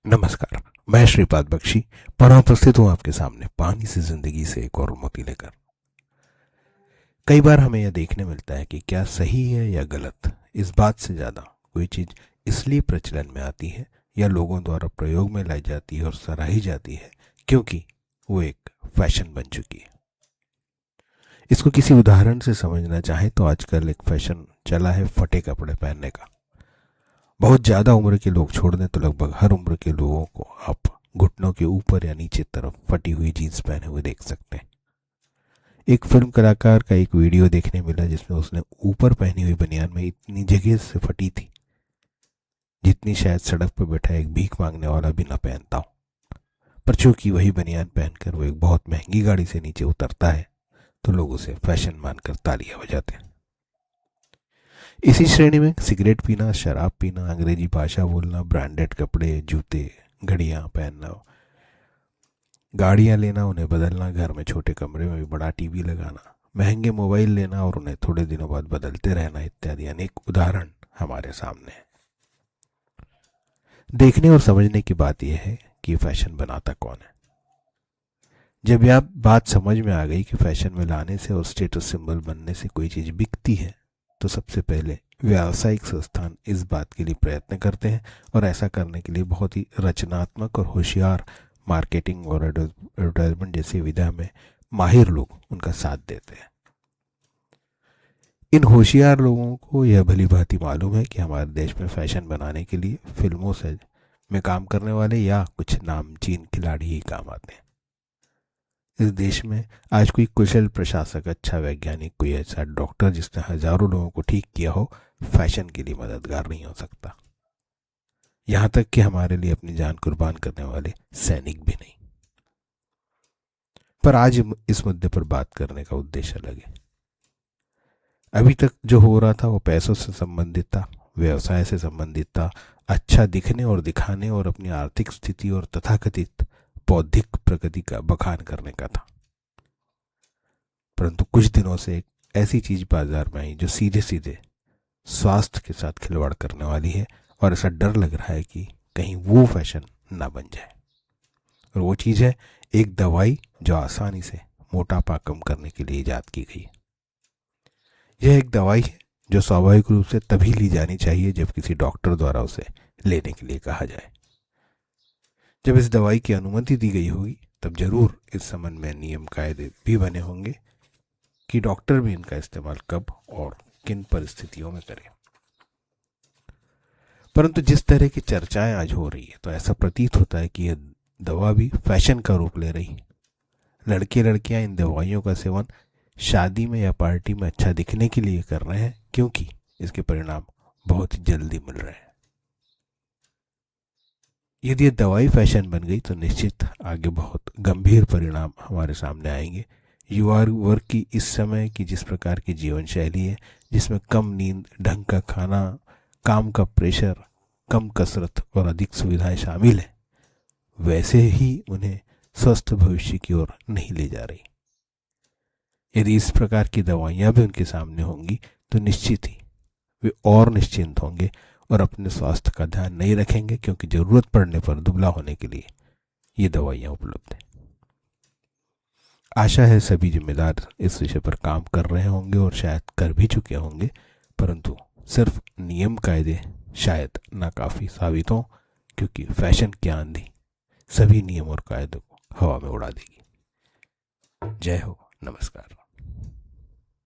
नमस्कार। मैं श्रीपाद बख्शी पुनः उपस्थित हूँ आपके सामने पानी से जिंदगी से एक और मोती लेकर। कई बार हमें यह देखने मिलता है कि क्या सही है या गलत, इस बात से ज़्यादा कोई चीज़ इसलिए प्रचलन में आती है या लोगों द्वारा प्रयोग में लाई जाती है और सराही जाती है क्योंकि वो एक फैशन बन चुकी है। इसको किसी उदाहरण से समझना चाहे तो आजकल एक फैशन चला है फटे कपड़े पहनने का। बहुत ज़्यादा उम्र के लोग छोड़ दें तो लगभग हर उम्र के लोगों को आप घुटनों के ऊपर या नीचे तरफ फटी हुई जीन्स पहने हुए देख सकते हैं। एक फिल्म कलाकार का एक वीडियो देखने मिला जिसमें उसने ऊपर पहनी हुई बनियान में इतनी जगह से फटी थी जितनी शायद सड़क पर बैठा एक भीख मांगने वाला भी न पहनता हो। पर चूंकि वही बनियान पहनकर वो एक बहुत महंगी गाड़ी से नीचे उतरता है तो लोग उसे फैशन मानकर तालियां बजाते हैं। इसी श्रेणी में सिगरेट पीना, शराब पीना, अंग्रेजी भाषा बोलना, ब्रांडेड कपड़े, जूते, घड़ियां पहनना, गाड़ियां लेना, उन्हें बदलना, घर में छोटे कमरे में भी बड़ा टीवी लगाना, महंगे मोबाइल लेना और उन्हें थोड़े दिनों बाद बदलते रहना इत्यादि अनेक उदाहरण हमारे सामने हैं। देखने और समझने की बात यह है कि फैशन बनाता कौन है। जब यह बात समझ में आ गई कि फैशन में लाने से और स्टेटस सिंबल बनने से कोई चीज़ बिकती है तो सबसे पहले व्यावसायिक संस्थान इस बात के लिए प्रयत्न करते हैं और ऐसा करने के लिए बहुत ही रचनात्मक और होशियार मार्केटिंग और एडवर्टाइजमेंट जैसी विधा में माहिर लोग उनका साथ देते हैं। इन होशियार लोगों को यह भली भांति मालूम है कि हमारे देश में फैशन बनाने के लिए फिल्मों से में काम करने वाले या कुछ नामचीन खिलाड़ी ही काम आते हैं। इस देश में आज कोई कुशल प्रशासक, अच्छा वैज्ञानिक, कोई ऐसा डॉक्टर जिसने हजारों लोगों को ठीक किया हो फैशन के लिए मददगार नहीं हो सकता। यहां तक कि हमारे लिए अपनी जान कुर्बान करने वाले सैनिक भी नहीं। पर आज इस मुद्दे पर बात करने का उद्देश्य अलग है। अभी तक जो हो रहा था वो पैसों से संबंधित था, व्यवसाय से संबंधित था, अच्छा दिखने और दिखाने और अपनी आर्थिक स्थिति और तथाकथित बौद्धिक प्रगति का बखान करने का था। परंतु कुछ दिनों से एक ऐसी चीज बाजार में आई जो सीधे सीधे स्वास्थ्य के साथ खिलवाड़ करने वाली है और ऐसा डर लग रहा है कि कहीं वो फैशन ना बन जाए। और वो चीज है एक दवाई जो आसानी से मोटापा कम करने के लिए इजाद की गई है। यह एक दवाई है जो स्वाभाविक रूप से तभी ली जानी चाहिए जब किसी डॉक्टर द्वारा उसे लेने के लिए कहा जाए। जब इस दवाई की अनुमति दी गई होगी तब जरूर इस संबंध में नियम कायदे भी बने होंगे कि डॉक्टर भी इनका इस्तेमाल कब और किन परिस्थितियों में करें। परंतु जिस तरह की चर्चाएं आज हो रही है तो ऐसा प्रतीत होता है कि यह दवा भी फैशन का रूप ले रही है। लड़के लड़कियां इन दवाइयों का सेवन शादी में या पार्टी में अच्छा दिखने के लिए कर रहे हैं क्योंकि इसके परिणाम बहुत जल्दी मिल रहे हैं। यदि ये दवाई फैशन बन गई तो निश्चित आगे बहुत गंभीर परिणाम हमारे सामने आएंगे। युवा वर्ग की इस समय की जिस प्रकार की जीवन शैली है जिसमें कम नींद, ढंग का खाना, काम का प्रेशर, कम कसरत और अधिक सुविधाएं शामिल हैं, वैसे ही उन्हें स्वस्थ भविष्य की ओर नहीं ले जा रही। यदि इस प्रकार की दवाइयां भी उनके सामने होंगी तो निश्चित ही वे और निश्चिंत होंगे और अपने स्वास्थ्य का ध्यान नहीं रखेंगे क्योंकि जरूरत पड़ने पर दुबला होने के लिए ये दवाइयां उपलब्ध हैं। आशा है सभी जिम्मेदार इस विषय पर काम कर रहे होंगे और शायद कर भी चुके होंगे, परंतु सिर्फ नियम कायदे शायद नाकाफी साबित हों क्योंकि फैशन की आंधी सभी नियम और कायदों को हवा में उड़ा देगी। जय हो, नमस्कार।